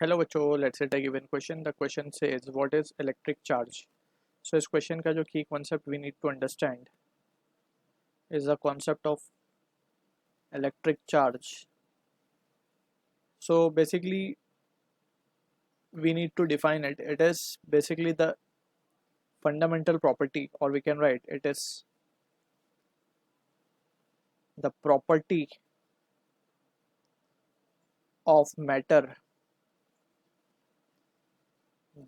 Hello बच्चों, let's take given question. The question says what is electric charge. So इस question का जो की concept we need to understand is the concept of electric charge. So basically we need to define it. It is basically the fundamental property, or we can write it is the property of matter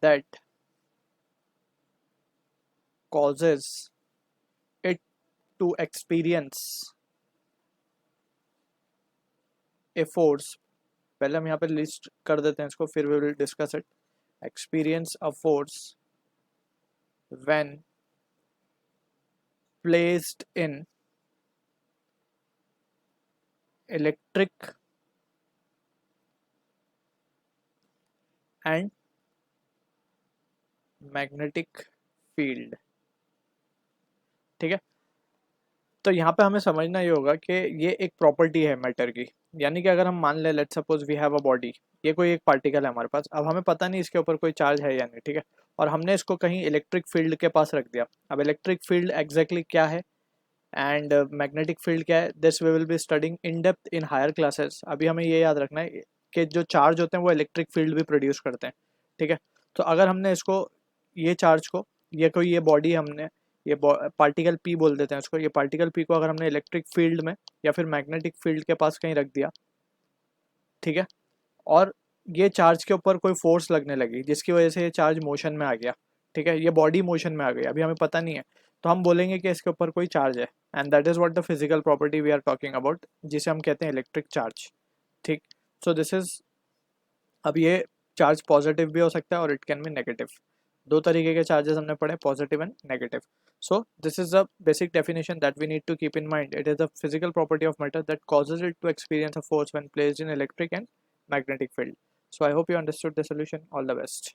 that causes it to experience a force. पहले हम यहाँ पे list कर देते हैं इसको, फिर we will discuss it. Experience a force when placed in electric and magnetic field. ठीक है. तो यहाँ पे हमें समझना ये होगा कि ये एक प्रॉपर्टी है मैटर की. यानी कि अगर हम मान लें, let's suppose we have a body, ये कोई एक पार्टिकल है हमारे पास. अब हमें पता नहीं इसके ऊपर कोई चार्ज है या नहीं, ठीक है. और हमने इसको कहीं इलेक्ट्रिक फील्ड के पास रख दिया. अब इलेक्ट्रिक फील्ड एग्जैक्टली क्या है एंड मैग्नेटिक फील्ड क्या है, this we will be studying in depth in higher classes. अभी हमें ये याद रखना है कि जो चार्ज होते हैं वो इलेक्ट्रिक फील्ड भी प्रोड्यूस करते हैं, ठीक है. तो अगर हमने इसको, ये चार्ज को, ये कोई ये बॉडी हमने, ये पार्टिकल पी बोल देते हैं इसको, ये पार्टिकल पी को अगर हमने इलेक्ट्रिक फील्ड में या फिर मैग्नेटिक फील्ड के पास कहीं रख दिया, ठीक है, और ये चार्ज के ऊपर कोई फोर्स लगने लगी जिसकी वजह से ये चार्ज मोशन में आ गया, ठीक है, ये बॉडी मोशन में आ गई, अभी हमें पता नहीं है, तो हम बोलेंगे कि इसके ऊपर कोई चार्ज है. And that is what the physical property we are talking about, जिसे हम कहते हैं इलेक्ट्रिक चार्ज. ठीक. सो दिस इज, अब ये चार्ज पॉजिटिव भी हो सकता है और इट कैन बी नेगेटिव. दो तरीके के चार्जेस हमने पढ़े, positive and negative. So this is the basic definition that we need to keep in mind. It is the physical property of matter that causes it to experience a force when placed in electric and magnetic field. So I hope you understood the solution. All the best.